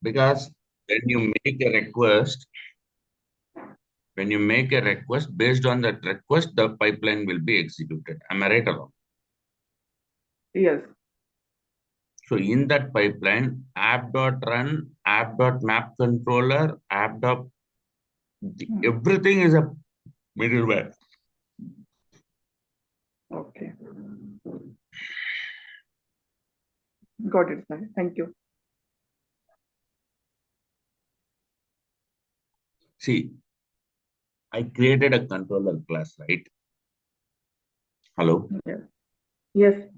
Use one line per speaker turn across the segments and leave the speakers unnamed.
Because when you make a request, based on that request, the pipeline will be executed. Am I right or wrong?
Yes.
So in that pipeline, app.run, app.map controller, everything is a middleware.
Okay. Got it, sir. Thank you.
See, I created a controller class, right? Hello?
Yes. Yes.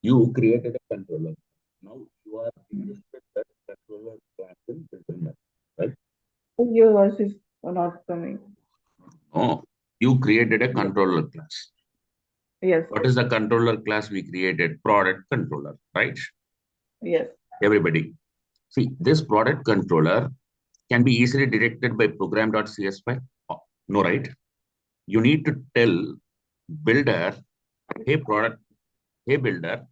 You created a controller. Now you are interested that controller class in building, right?
Your voice is not coming.
Oh, you created a controller class.
Yes.
What is the controller class we created? Product controller, right?
Yes.
Everybody. See, this product controller can be easily detected by program.cs file. Oh, no, right? You need to tell builder, hey builder,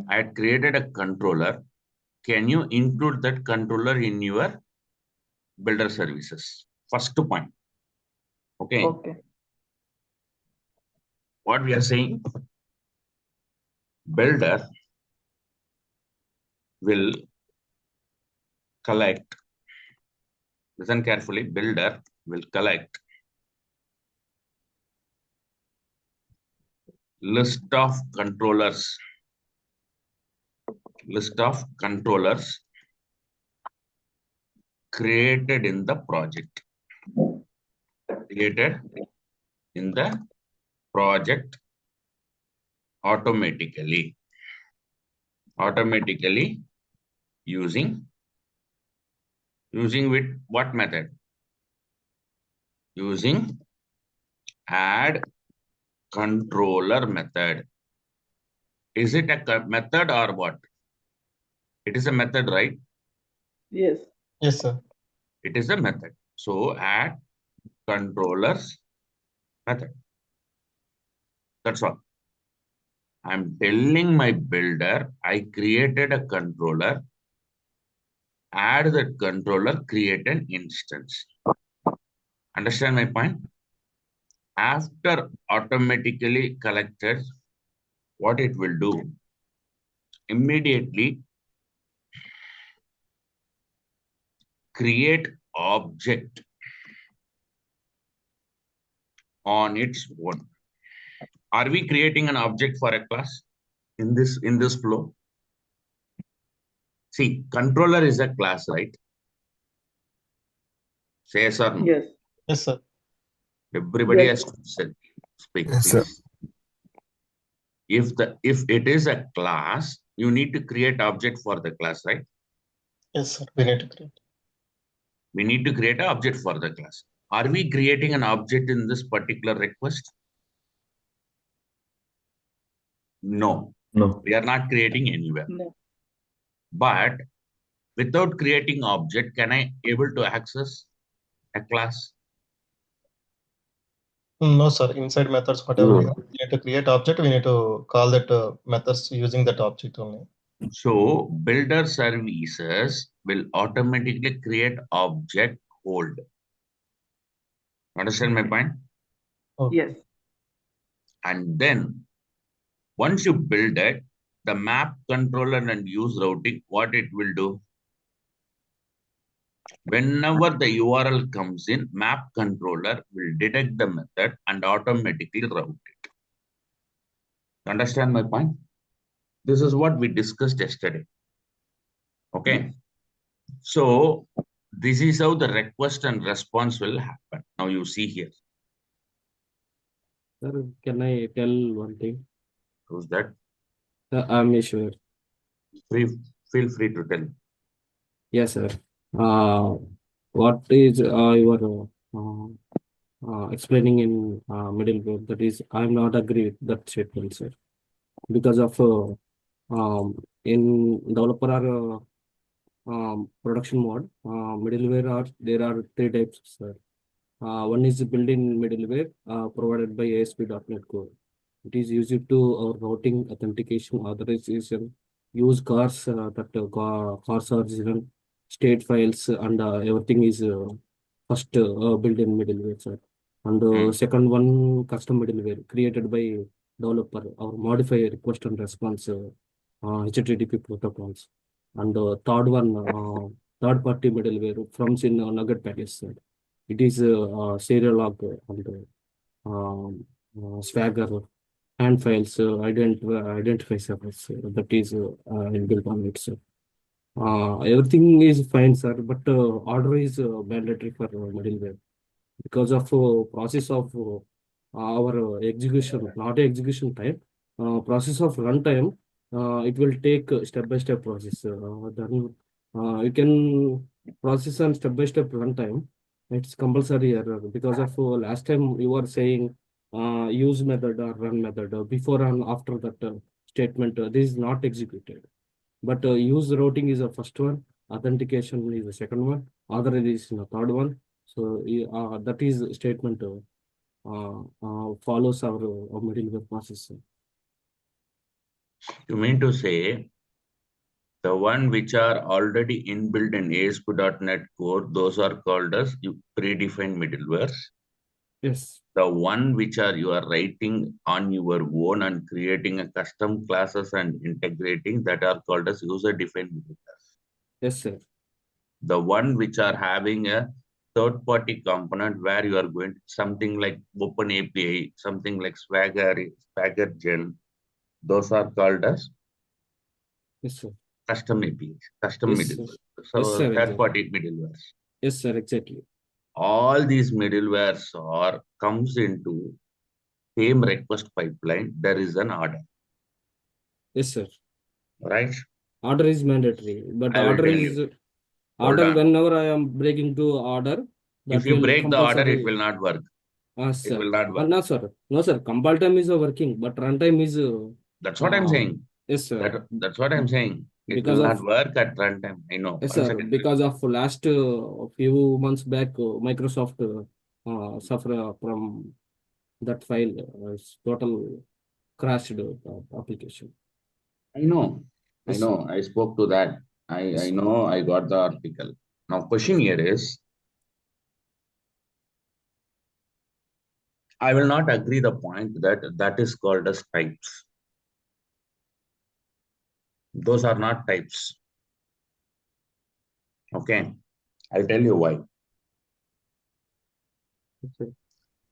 I had created a controller. Can you include that controller in your builder services? First point. Okay.
Okay.
What we are saying, builder will collect, listen carefully, builder will collect list of controllers created in the project automatically using with what method? Using add controller method. Is it a method or what? It is a method, right?
Yes.
Yes, sir.
It is a method. So add controllers method. That's all. I'm telling my builder, I created a controller, add that controller, create an instance. Understand my point? After automatically collected, what it will do, immediately create object on its own. Are we creating an object for a class in this flow? See, controller is a class, right? Say yes or no?
Yes.
Yes, sir.
Everybody
Yes.
has to speak,
Yes, sir.
please. If it is a class, you need to create object for the class, right?
Yes, sir. We need to create.
We need to create an object for the class. Are we creating an object in this particular request? No.
No.
We are not creating anywhere.
No.
But without creating object, can I able to access a class?
No, sir. Inside methods, whatever we
No.
have, we need to create object. We need to call that methods using that object only.
So builder services will automatically create object hold. Understand my point?
Okay.
Yes.
And then once you build it, the map controller and use routing, what it will do? Whenever the URL comes in, map controller will detect the method and automatically route it. Understand my point? This is what we discussed yesterday. Okay.
Yes.
So this is how the request and response will happen. Now you see here.
Sir, can I tell one thing?
Who's that?
I'm sure.
Feel free to tell.
Yes, sir. What is your explaining in middleware? That is, I'm not agree with that statement, sir. Because of in developer or production mode, middleware there are three types, sir. One is built-in middleware provided by ASP.NET Core. It is used to our routing, authentication, authorization, use cars cars original state files and everything is first built in middleware, sir. And second one custom middleware created by developer or modify request and response HTTP protocols. And third one third party middleware from in Nugget package, sir. It is serial log and Swagger hand files identify servers that is built on it, sir. Everything is fine, sir, but order is mandatory for middleware because of process of our execution, not execution time, process of runtime. It will take step by step process. Then you can process on step by step runtime. It's compulsory error because of last time you were saying use method or run method before and after that statement. This is not executed. But use routing is the first one, authentication is the second one, authorization is the third one. So that is statement follows our middleware process.
You mean to say the one which are already inbuilt in ASP.NET Core, those are called as predefined middlewares.
Yes.
The one which are you are writing on your own and creating a custom classes and integrating, that are called as user-defined middlewares.
Yes, sir.
The one which are having a third-party component where you are going something like Open API, something like Swagger Gel, those are called as
Yes, sir.
custom APIs, custom
Yes,
middleware.
sir.
So
Yes, sir, exactly.
third-party middlewares.
Yes, sir, exactly.
All these middlewares comes into same request pipeline. There is an order,
Yes, sir.
right?
Order is mandatory, but
I will
order
tell
is
you. Hold
order
on.
whenever I am breaking to order, that
If you
will
break the order, it
compulsory.
will not work. It
Sir.
will not work.
No, sir. No, sir. Compile time is working, but runtime is.
That's what I'm saying.
Yes, sir.
That's what I'm saying. It
Because
will
of
not work at runtime. I know.
yes,
1
sir.
second.
Because of last few months back, Microsoft suffer from that file. It's total crashed application.
I know. I
Yes,
know. I spoke to that. I know. I got the article. Now, question here is, I will not agree the point that is called as types. Those are not types. Okay. I'll tell you why.
sir.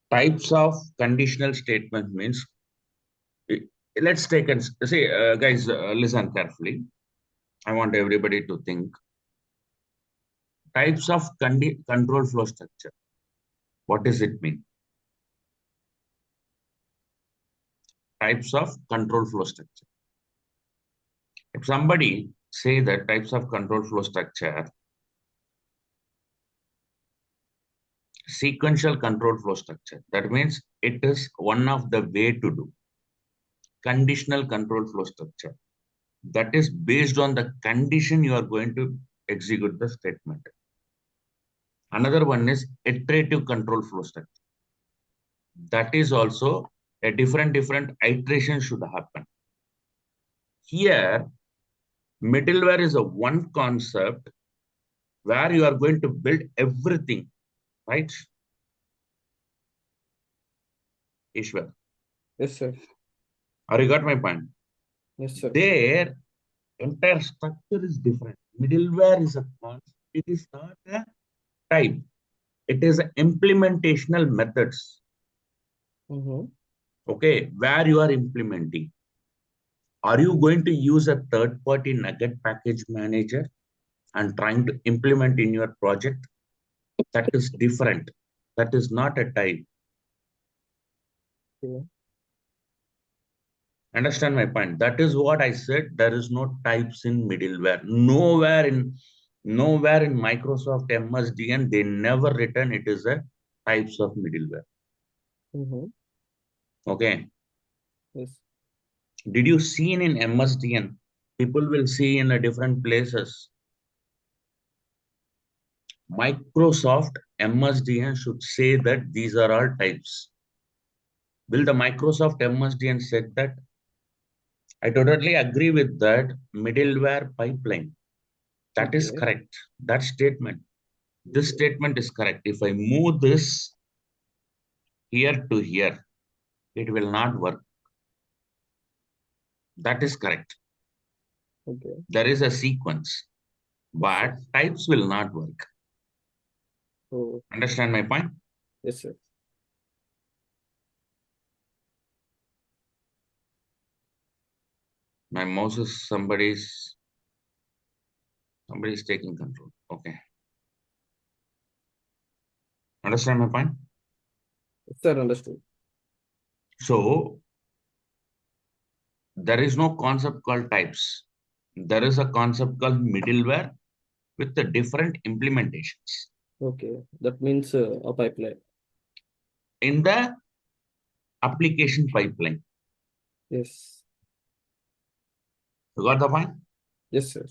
Types of conditional statement means, let's take and say, guys, listen carefully. I want everybody to think. Types of control flow structure. What does it mean? Types of control flow structure. If somebody say that types of control flow structure, sequential control flow structure, that means it is one of the way to do. Conditional control flow structure, that is based on the condition you are going to execute the statement. Another one is iterative control flow structure. That is also a different iteration should happen. Here, middleware is a one concept where you are going to build everything, right? Ishwar,
Yes, sir.
or you got my point?
Yes, sir.
Their entire structure is different. Middleware is a concept. It is not a type. It is implementational methods. Okay, where you are implementing. Are you going to use a third-party Nugget package manager and trying to implement in your project? That is different. That is not a type.
Yeah.
Understand my point? That is what I said. There is no types in middleware. Nowhere in Microsoft MSDN, they never written it is a types of middleware. Okay.
Yes.
Did you see in MSDN? People will see in a different places. Microsoft MSDN should say that these are all types. Will the Microsoft MSDN said that? I totally agree with that middleware pipeline. That is
Okay.
correct. That statement. This statement is correct. If I move this here to here, it will not work. That is correct.
Okay.
There is a sequence, but
Yes,
types will not work.
oh,
Understand my point?
yes, sir.
My mouse is somebody's taking control. Okay. Understand my point?
Sir, understood.
So there is no concept called types. There is a concept called middleware with the different implementations.
Okay, that means a pipeline.
In the application pipeline.
Yes,
You got the point?
yes, sir.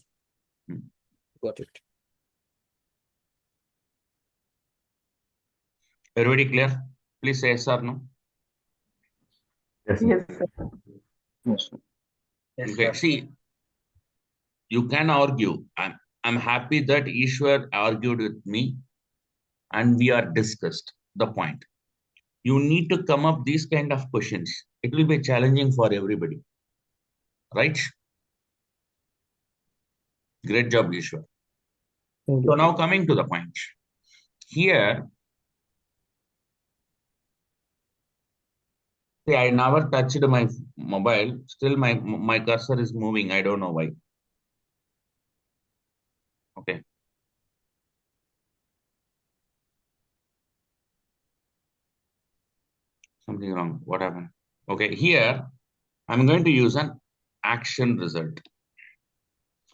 Hmm.
Got it.
Everybody clear? Please say yes or no.
Yes,
Yes, sir.
yes.
Okay, see, you can argue. I'm happy that Ishwar argued with me and we are discussed the point. You need to come up these kind of questions. It will be challenging for everybody. Right? Great job, Ishwar.
Thank
So
you.
now coming to the point. Here, see, I never touched my mobile. Still my cursor is moving. I don't know why. Okay. Something wrong. What happened? Okay, here I'm going to use an action result.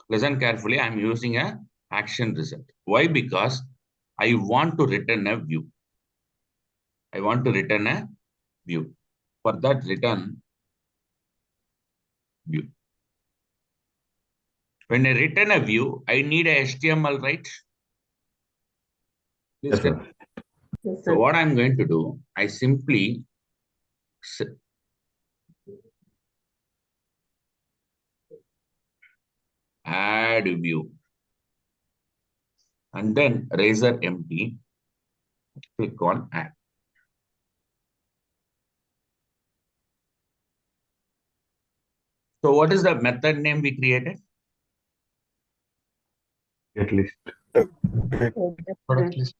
Listen carefully. I'm using a action result. Why? Because I want to return a view. I want to return a view. For that, return view. When I return a view, I need a HTML, right? Please
Yes,
tell.
sir.
Yes,
So
sir.
what I'm going to do, I simply add view and then razor empty, click on add. So what is the method name we created?
Get list. Product list.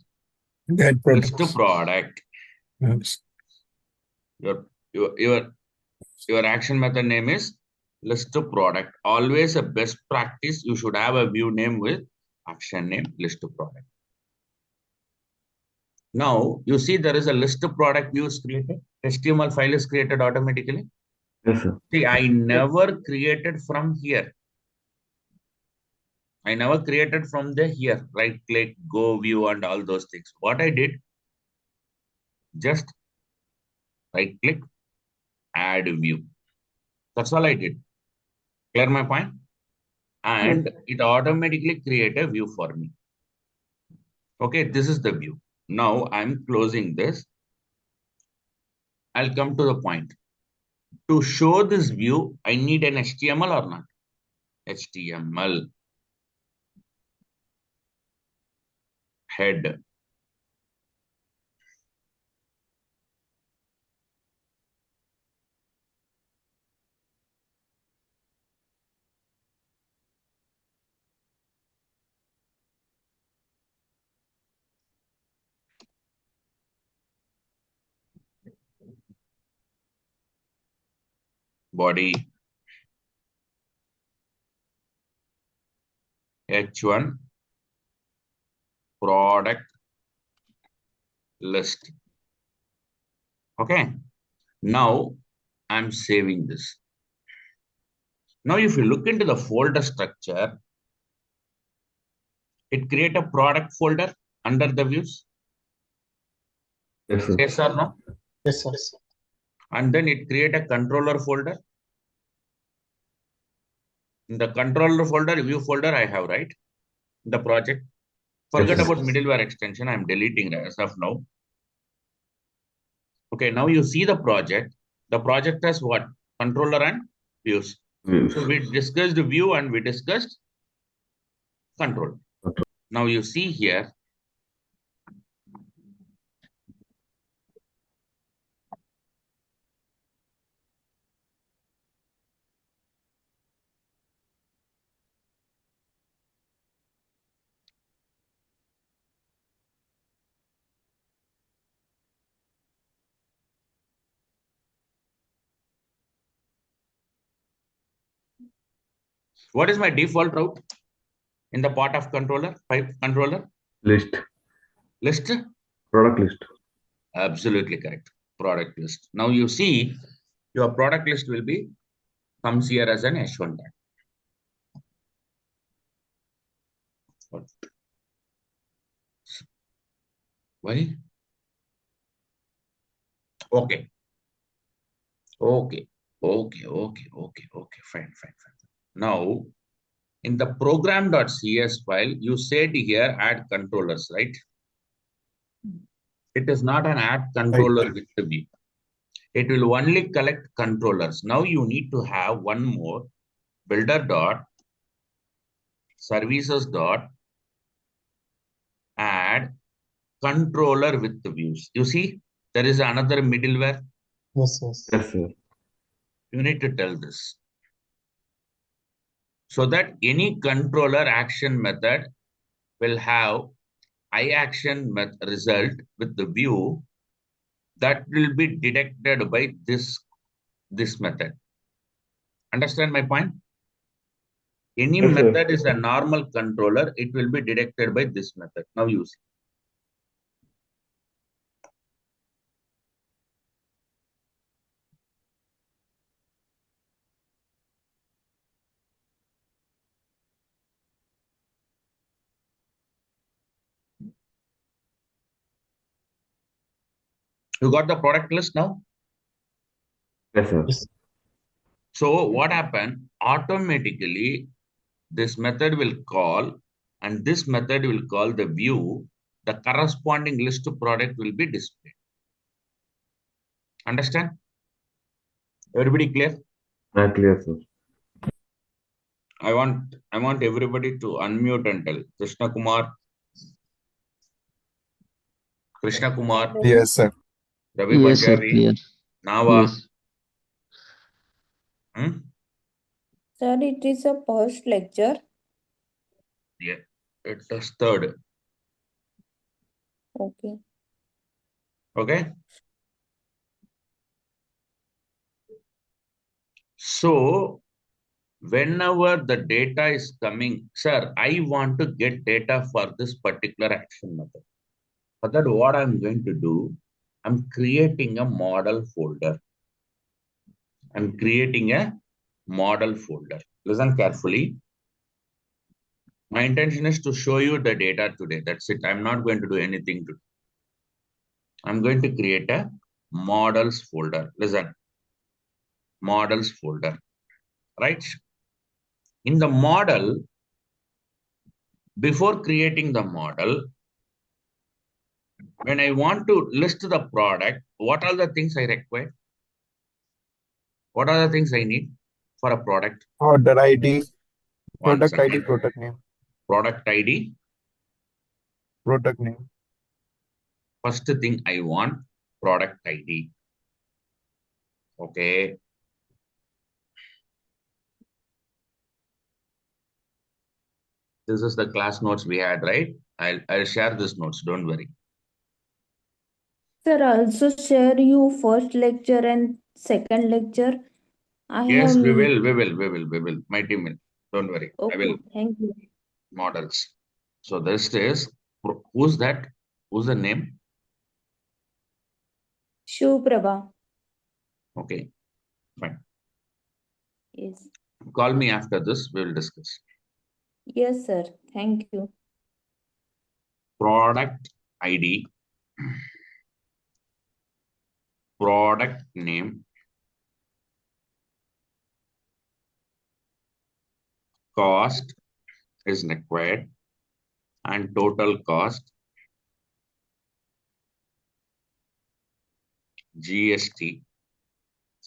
Get
List to
products.
product.
Yes.
Your action method name is list to product. Always a best practice. You should have a view name with action name list to product. Now you see there is a list to product view is created. HTML file is created automatically.
Yes, sir.
See, I never created from here. I never created from the here, right click, go view and all those things. What I did, just right click, add view. That's all I did. Clear my point? And it automatically create a view for me. Okay, this is the view. Now I'm closing this. I'll come to the point. To show this view, I need an HTML or not? HTML head. Body H1 product list. Okay. Now I'm saving this. Now, if you look into the folder structure, it create a product folder under the views.
Yes, sir.
Yes or no?
Yes, sir.
And then it create a controller folder. In the controller folder, view folder, I have, right? The project. Forget
Yes,
about middleware extension. I'm deleting it as of now. Okay, now you see the project. The project has what? Controller and views. So we discussed view and we discussed control. Now you see here, what is my default route in the part of pipe controller?
List.
List?
Product list.
Absolutely correct. Product list. Now you see your product list will be comes here as an H1 tag. Why? Okay. Fine. Now in the program.cs file, you said here add controllers, right? It is not an add controller with the view. It will only collect controllers. Now you need to have one more builder dot services dot add controller with the views. You see, there is another middleware.
Yes, yes.
Yes, sir.
You need to tell this. So that any controller action method will have iAction result with the view that will be detected by this method. Understand my point? Any
Yes, sir.
method is a normal controller, it will be detected by this method. Now you see. You got the product list now?
Yes, sir.
Yes.
So what happened? Automatically, this method will call, and this method will call the view. The corresponding list of product will be displayed. Understand? Everybody clear?
Clear, sir.
I want everybody to unmute and tell. Krishna Kumar,
Yes, sir.
Ravi
Yes, sir,
Punjabi,
clear.
Nava.
Yes.
Sir, it is a post lecture.
Yeah, it's the third.
Okay.
Okay. So whenever the data is coming, sir, I want to get data for this particular action method. For that, what I'm going to do, I'm creating a model folder. I'm creating a model folder. Listen carefully. My intention is to show you the data today. That's it. I'm not going to do anything today. I'm going to create a models folder. Listen, models folder, right? In the model, before creating the model, when I want to list the product, what are the things I require? What are the things I need for a product?
Order ID,
One
product ID,
second.
product name,
Product ID.
product name.
First thing I want, product ID. Okay. This is the class notes we had, right? I'll share this notes. Don't worry.
Sir, also share you first lecture and second lecture. I
Yes,
have
we will. My team will. Don't worry. I
Okay,
will.
thank you.
Models. So this is, who's that? Who's the name?
Shiv Prabha.
Okay, fine.
Yes.
Call me after this. We will discuss.
Yes, sir. Thank you.
Product ID, product name, cost is required, and total cost, GST,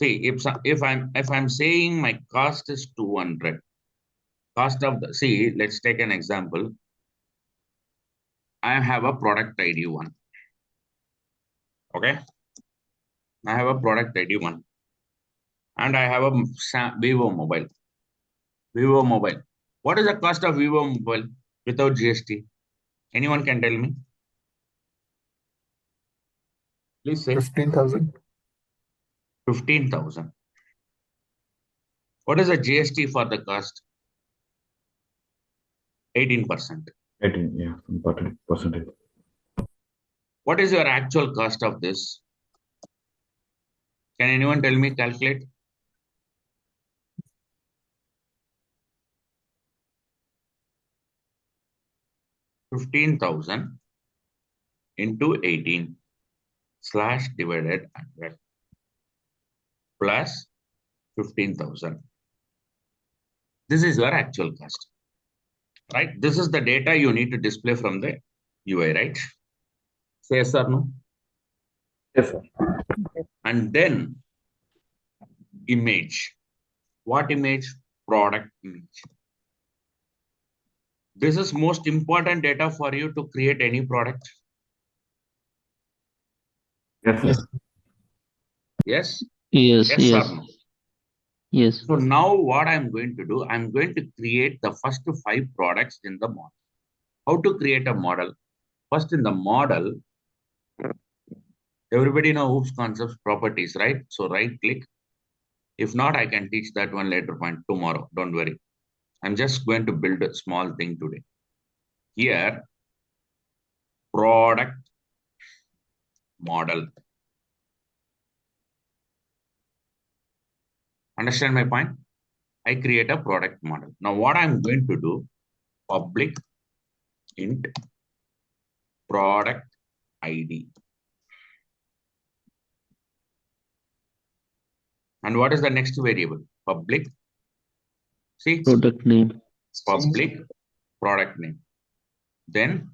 See, if I'm saying my cost is 200, cost of the, see, let's take an example. I have a product ID 1. Okay. I have a product ID 1. And I have a Vivo mobile. Vivo mobile. What is the cost of Vivo mobile without GST? Anyone can tell me? Please say
15,000.
15,000. What is the GST for the cost? 18%.
18, yeah, important percentage.
What is your actual cost of this? Can anyone tell me, calculate? $15,000 into 18 slash divided 100 plus 15,000. This is your actual cost, right? This is the data you need to display from the UI, right? Say yes or no?
Yes, sir.
And then image. What image? Product image. This is most important data for you to create any product.
Yes, sir.
Yes?
Yes,
Yes
yes,
or no?
yes.
So now what I'm going to do, I'm going to create the first 5 products in the model. How to create a model? First in the model, everybody know OOPS concepts properties, right? So right click. If not, I can teach that one later point tomorrow. Don't worry. I'm just going to build a small thing today. Here, product model. Understand my point? I create a product model. Now what I'm going to do, public int product ID. And what is the next variable? Public, see,
Product name.
public product name. Then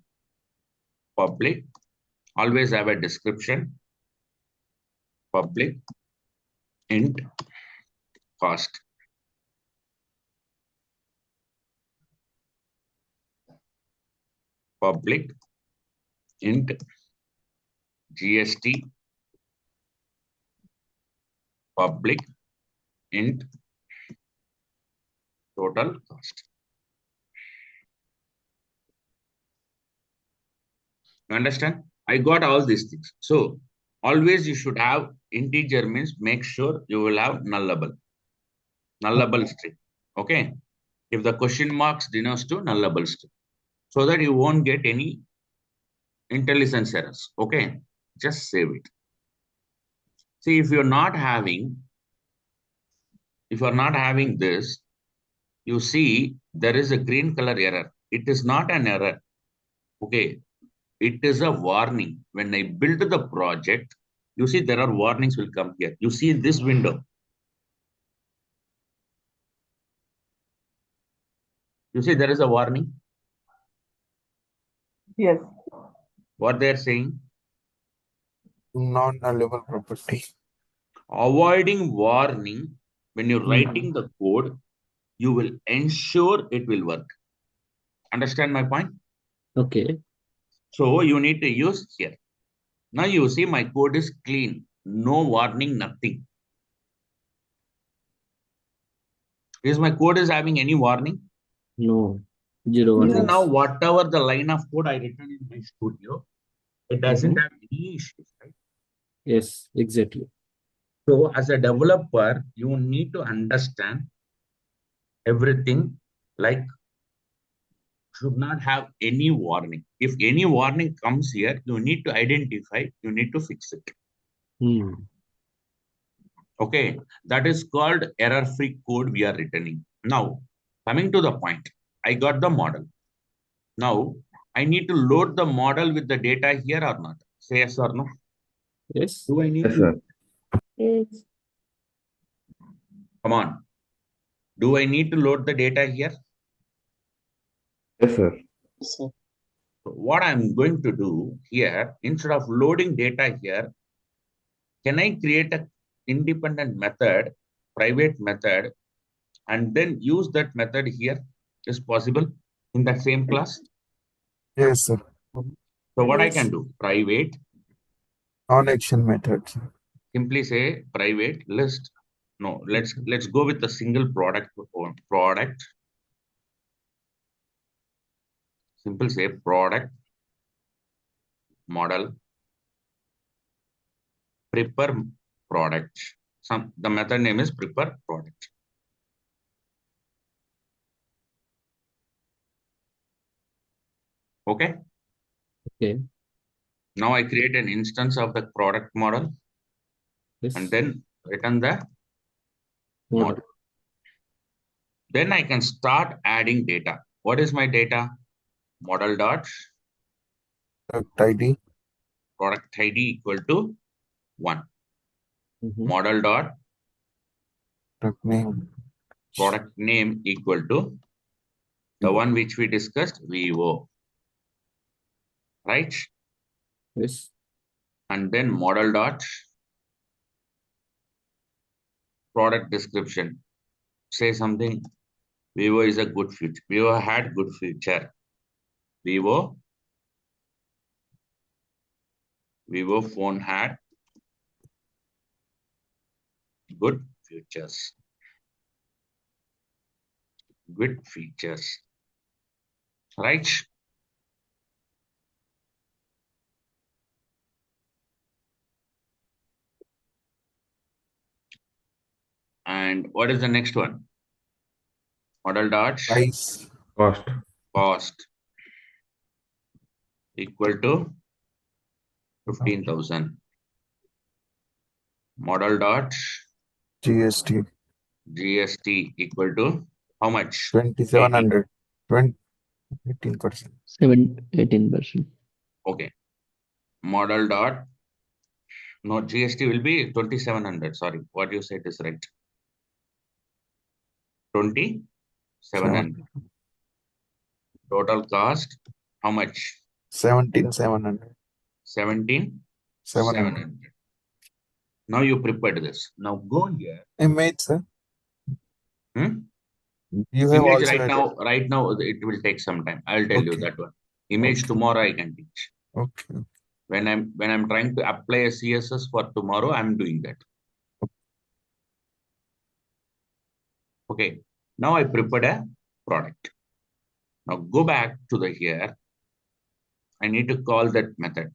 public, always have a description, public int cost. Public int GST, public int total cost. You understand? I got all these things. So always you should have integer, means make sure you will have nullable string. Okay. If the question marks denotes to nullable string, so that you won't get any intelligence errors. Okay. Just save it. See, if you're not having this, you see there is a green color error. It is not an error. Okay. It is a warning. When I build the project, you see there are warnings will come here. You see this window. You see there is a warning.
Yes.
What they are saying?
Non-nullable property.
Avoiding warning when you're writing the code, you will ensure it will work. Understand my point?
Okay.
So you need to use here. Now you see my code is clean. No warning, nothing. Is my code is having any warning?
No. Zero
No.
warnings.
Now whatever the line of code I written in my studio, it doesn't have any issues, right?
Yes, exactly.
So as a developer, you need to understand everything, like should not have any warning. If any warning comes here, you need to identify, you need to fix it.
Hmm.
Okay, that is called error-free code we are returning. Now, coming to the point, I got the model. Now, I need to load the model with the data here or not? Say yes or no?
Yes.
Do I need
Yes,
to?
sir.
Yes.
Come on. Do I need to load the data here?
Yes, sir.
So what I'm going to do here, instead of loading data here, can I create a independent method, private method, and then use that method here is possible in that same class?
Yes, sir.
So what I
Yes.
can do, private,
Non-action method, sir.
simply say private list. No, let's go with the single product. Simple say product model prepare product. The method name is prepare product. Okay.
Okay.
Now I create an instance of the product model
Yes.
and then return the
Model.
model. Then I can start adding data. What is my data? Model dot
Product ID,
product ID equal to 1.
Mhm.
Model dot
product name
equal to the one which we discussed, VO. Right?
Yes.
And then model dot product description. Say something. Vivo is a good feature. Vivo had good feature. Vivo phone had good features. Good features. Right? And what is the next one? Model dot
price,
cost equal to 15,000. Model dot
GST,
GST equal to how much?
2700, 18%.
18%.
Okay. Model dot no GST will be 2,700. Sorry, what you said is right. 2,700. Total cost how much?
17,700.
17,700. Now you prepared this. Now go here.
Image, sir.
Hmm?
You have
Image
also
right now it will take some time. I'll tell you
Okay.
that one. Image
Okay.
tomorrow I can teach.
Okay.
When I'm trying to apply a CSS for tomorrow, I'm doing that. Okay. Now I prepared a product. Now go back to the here. I need to call that method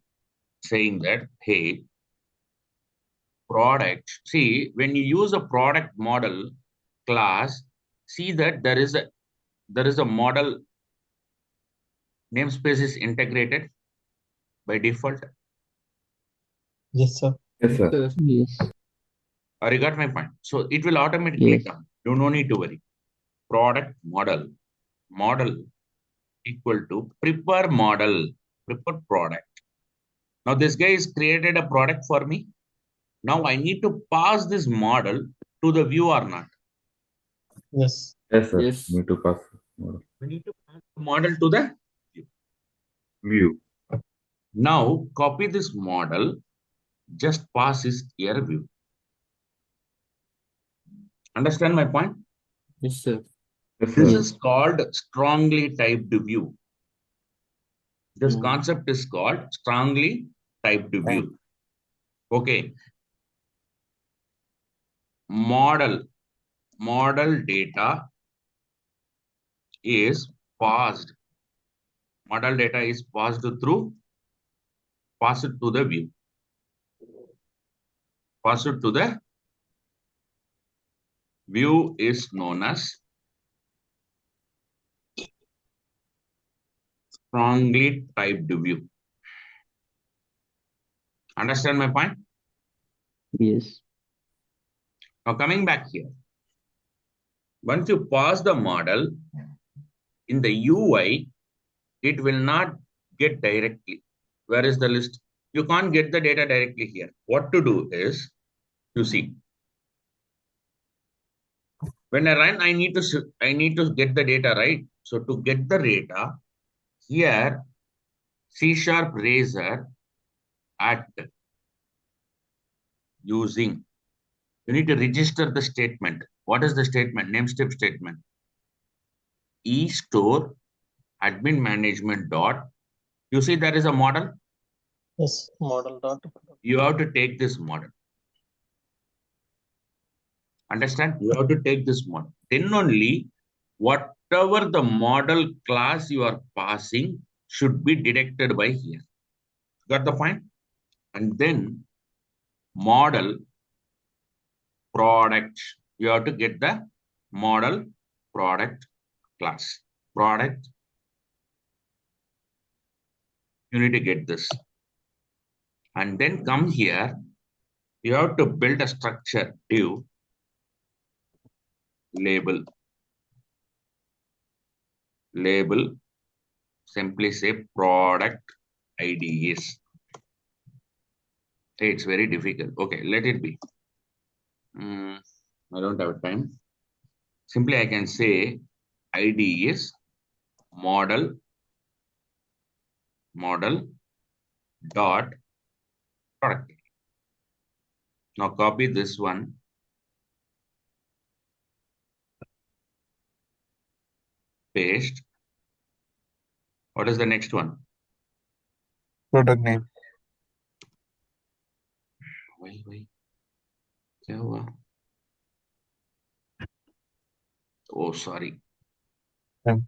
saying that, hey, product. See, when you use a product model class, see that there is a model namespace is integrated by default.
Yes, sir.
Yes, sir.
Yes.
Yes.
Or you got my point. So it will automatically
Yes.
come. You no need to worry. Product model equal to prepare product. Now this guy has created a product for me. Now I need to pass this model to the view or not.
Yes.
Yes, sir.
Yes.
Need to pass model.
We need to pass the model to the
View.
now copy this model, just pass this here view. Understand my point?
Yes, sir.
Yes,
This
sir.
is called strongly typed view. This
Hmm.
concept is called strongly typed view. Okay. Model data is passed. Model data is passed to the view. Passed to the view is known as strongly typed view. Understand my point?
Yes.
Now coming back here. Once you pass the model in the UI, it will not get directly. Where is the list? You can't get the data directly here. What to do is, you see, when I run, I need to get the data, right? So to get the data, here C# razor at using You need to register the statement. What is the statement? Name step statement. E-store admin management dot. You see there is a model.
Yes, model dot.
You have to take this model. Understand? You have to take this model. Then only whatever the model class you are passing should be detected by here. Got the point? And then model product. You have to get the model product class. Product. You need to get this. And then come here. You have to build a structure div label. Label. Simply say product ID is. It's very difficult. Okay, let it be. I don't have time. Simply I can say ID is model dot product. Now copy this one. Paste. What is the next one?
Product name.
Why? क्या हुआ? Oh, sorry.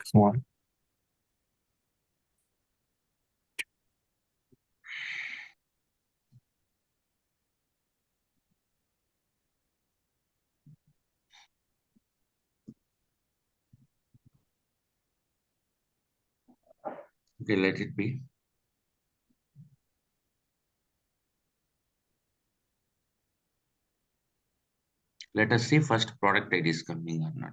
Small.
Okay, let it be. Let us see first product ID is coming or not.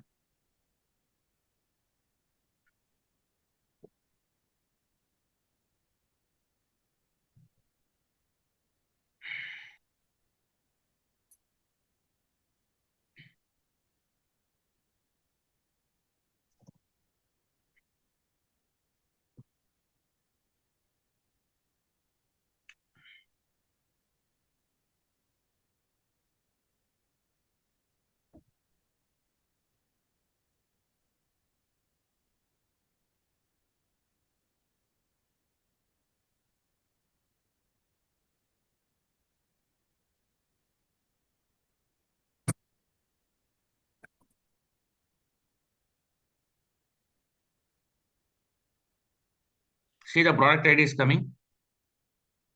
See the product ID is coming.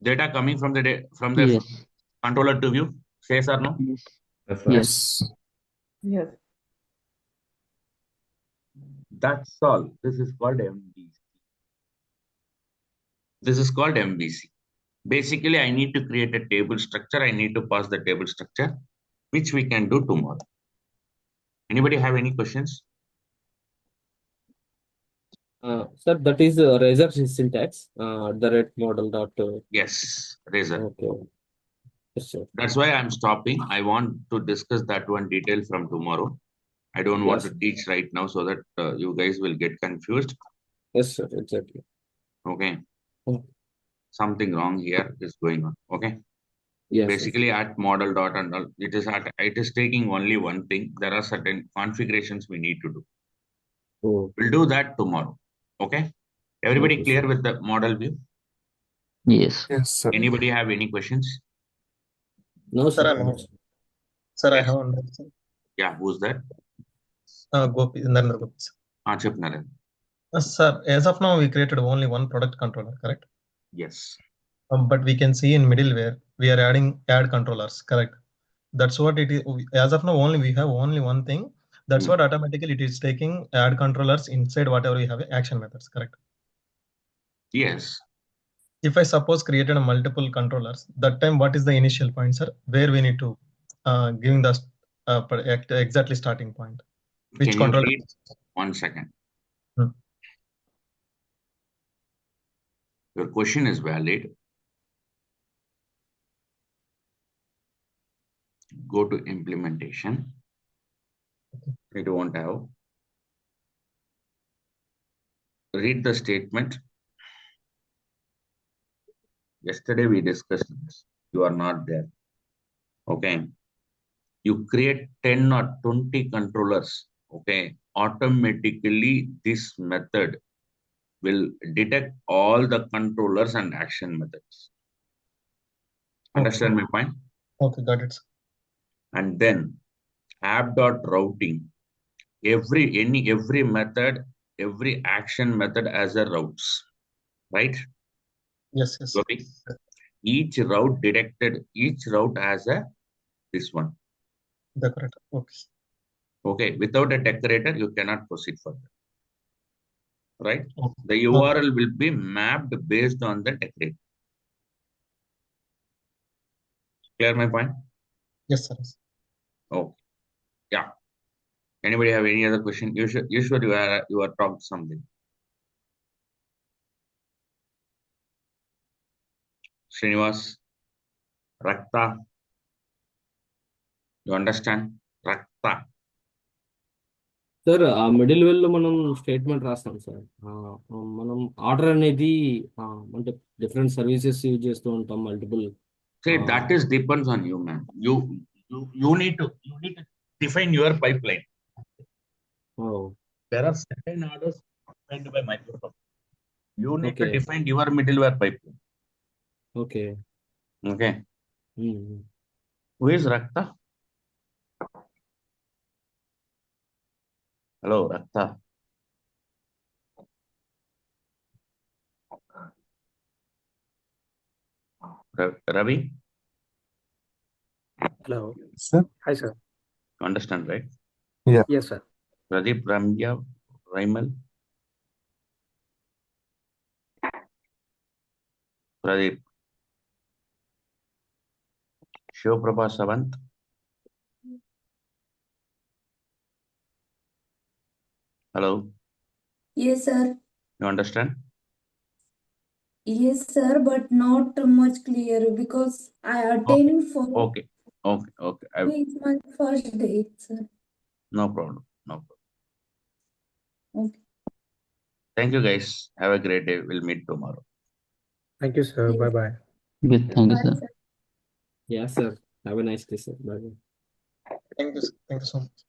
Data coming from the
Yes.
controller to view. Says or no?
Yes.
Yes, sir.
Yes.
Yes.
That's all. This is called MVC. This is called MVC. Basically, I need to create a table structure. I need to pass the table structure, which we can do tomorrow. Anybody have any questions?
Sir, that is Razor syntax, the red model dot.
Yes, Razor.
Okay. Yes, sir.
That's why I'm stopping. I want to discuss that one detail from tomorrow. I don't want
Yes.
to teach right now so that you guys will get confused.
Yes, sir. Exactly.
Okay.
Oh.
Something wrong here is going on. Okay.
Yes.
Basically at model dot and all, it is taking only one thing. There are certain configurations we need to do.
Oh.
We'll do that tomorrow. Okay. Everybody
Okay,
clear
sir.
with the model view?
Yes.
Yes, sir.
Anybody have any questions?
No,
Sir,
sir.
I
Yes.
have one doubt, sir.
Yeah, who's that?
Gopi, Narendrababu, sir.
Chip Naren.
Sir, as of now, we created only one product controller, correct?
Yes.
But we can see in middleware, we are add controllers, correct? That's what it is. As of now, we have only one thing. That's what automatically it is taking add controllers inside whatever we have action methods, correct?
Yes.
If I suppose created a multiple controllers, that time what is the initial point, sir? Where we need to giving the exactly starting point. Which
Can you
controller?
read 1 second? Your question is valid. Go to implementation. It won't have. Read the statement. Yesterday we discussed this. You are not there. Okay. you create 10 or 20 controllers, okay, automatically this method will detect all the controllers and action methods. Understand my point?
Okay, got it.
And then app.routing. Every method, every action method has a routes, right?
Yes, yes.
Gopi? Each route has a this one.
Decorator. Okay.
Okay, without a decorator, you cannot proceed further. Right?
Okay.
The URL will be mapped based on the decorator. Clear my point?
Yes, sir.
Oh, yeah. Anybody have any other question? Usually you are talking something. Srinivas, Rakta, you understand? Rakta.
Sir ఆ middle well లో మనం statement రాస్తాం sir. మనం order అనేది అంటే different services use చేస్తూ ఉంటాం multiple.
See, that is depends on you, man. You need to define your pipeline. There are certain orders defined by Microsoft. You need to
Okay.
define your middleware pipeline.
Okay.
Okay. Who is Rakta? Hello, Rakta. Ravi,
Hello.
Sir?
Hi, sir.
you understand, right?
Yeah.
Yes, sir.
Pradeep, Ramya, Raimal. Pradeep. Shivprabha Savant. Hello,
Yes, sir.
you understand?
Yes, sir, but not much clear because I attend for
Okay.
it's my first day, sir.
No problem.
Okay.
Thank you, guys. Have a great day. We'll meet tomorrow.
Thank you, sir.
Yes.
Bye-bye.
Good, thank you,
Bye,
sir.
sir.
Yeah sir, have a nice day sir. Bye.
Thank you. Thank you so much.